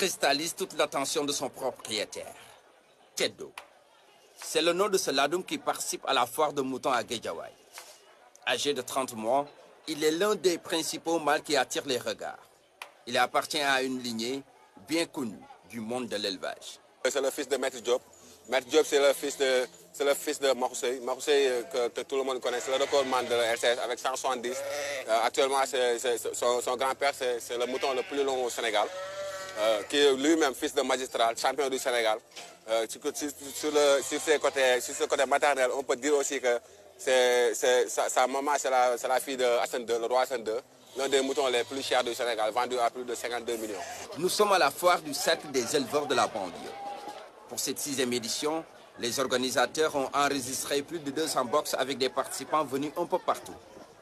cristallise toute l'attention de son propriétaire, Teddo. C'est le nom de ce ladoum qui participe à la foire de moutons à Guédiawaye. Âgé de 30 mois, il est l'un des principaux mâles qui attire les regards. Il appartient à une lignée bien connue du monde de l'élevage. C'est le fils de Maître Diop. Maître Diop, c'est le fils de Maroussey. Maroussey, que tout le monde connaît, c'est le recordman de la LCS avec 170. Actuellement, son grand-père, c'est le mouton le plus long au Sénégal, qui est lui-même fils de magistrat, champion du Sénégal. Sur ce côté maternel, on peut dire aussi que sa maman, c'est la fille de Hassan II, le roi Hassan II, l'un des moutons les plus chers du Sénégal, vendu à plus de 52 millions. Nous sommes à la foire du cercle des éleveurs de la banlieue. Pour cette 6e édition, les organisateurs ont enregistré plus de 200 box avec des participants venus un peu partout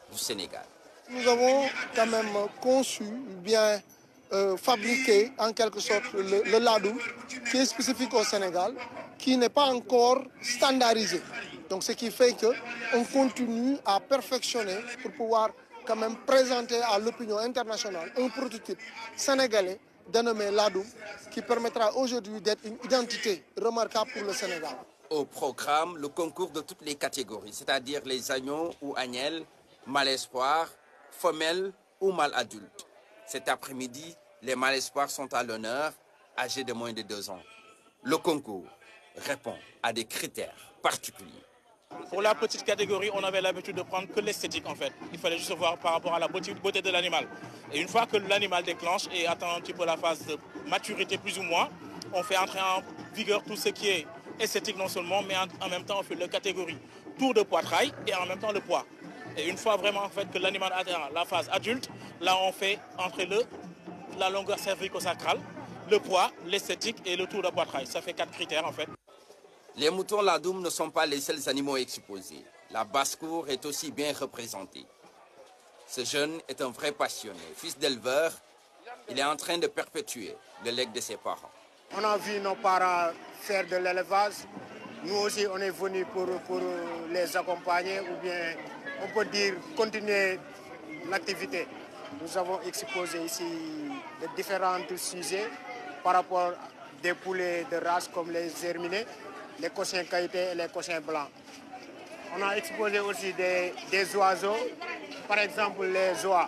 du Sénégal. Nous avons quand même conçu, bien fabriqué en quelque sorte le ladoum qui est spécifique au Sénégal, qui n'est pas encore standardisé. Donc ce qui fait qu'on continue à perfectionner pour pouvoir quand même présenter à l'opinion internationale un prototype sénégalais dénommé ladoum, qui permettra aujourd'hui d'être une identité remarquable pour le Sénégal. Au programme, le concours de toutes les catégories, c'est-à-dire les agneaux ou agnelles, mâles espoirs, femelles ou mâles adultes. Cet après-midi, les mâles espoirs sont à l'honneur, âgés de moins de 2 ans. Le concours répond à des critères particuliers. Pour la petite catégorie, on avait l'habitude de prendre que l'esthétique en fait. Il fallait juste voir par rapport à la beauté de l'animal. Et une fois que l'animal déclenche et atteint un petit peu la phase de maturité plus ou moins, on fait entrer en vigueur tout ce qui est esthétique non seulement, mais en même temps on fait la catégorie tour de poitrail et en même temps le poids. Et une fois vraiment en fait que l'animal atteint la phase adulte, là on fait entrer la longueur cervico-sacrale, le poids, l'esthétique et le tour de poitrail. Ça fait 4 critères en fait. Les moutons ladoum ne sont pas les seuls animaux exposés. La basse-cour est aussi bien représentée. Ce jeune est un vrai passionné. Fils d'éleveur, il est en train de perpétuer le legs de ses parents. On a vu nos parents faire de l'élevage. Nous aussi, on est venus pour les accompagner ou bien, on peut dire, continuer l'activité. Nous avons exposé ici de différents sujets par rapport à des poulets de race comme les herminés, les cochins qualité et les cochins blancs. On a exposé aussi des oiseaux, par exemple les oies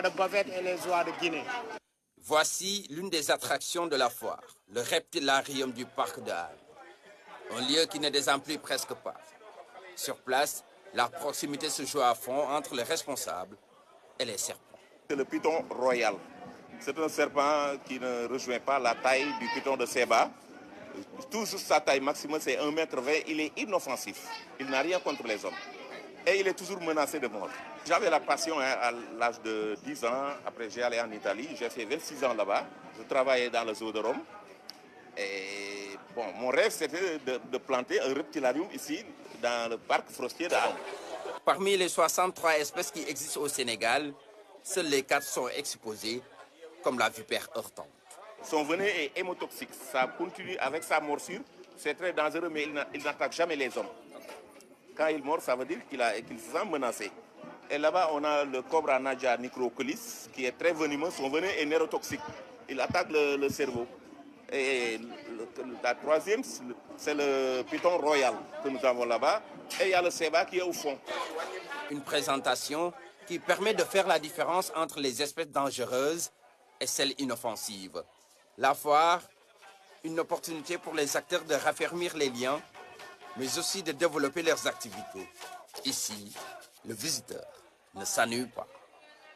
de bavette et les oies de Guinée. Voici l'une des attractions de la foire, le reptilarium du parc de Hann. Un lieu qui ne désemplit presque pas. Sur place, la proximité se joue à fond entre les responsables et les serpents. C'est le python royal. C'est un serpent qui ne rejoint pas la taille du python de Seba. Tout juste sa taille maximum, c'est 1,20 m. Il est inoffensif. Il n'a rien contre les hommes. Et il est toujours menacé de mort. J'avais la passion à l'âge de 10 ans. Après, j'ai allé en Italie. J'ai fait 26 ans là-bas. Je travaillais dans le zoo de Rome. Et bon, mon rêve, c'était de planter un reptilarium ici, dans le parc forestier de Hann. Parmi les 63 espèces qui existent au Sénégal, seules les 4 sont exposées, comme la vipère heurtante. Son venin est hémotoxique. Ça continue avec sa morsure. C'est très dangereux, mais il n'attaque jamais les hommes. Quand il mord, ça veut dire qu'il se sent menacé. Et là-bas, on a le cobra Naja nicrocolis, qui est très venimeux. Son venin est neurotoxique. Il attaque le cerveau. Et la troisième, c'est le python royal que nous avons là-bas. Et il y a le Seba qui est au fond. Une présentation qui permet de faire la différence entre les espèces dangereuses et celles inoffensives. La foire, une opportunité pour les acteurs de raffermir les liens, mais aussi de développer leurs activités. Ici, le visiteur ne s'ennuie pas.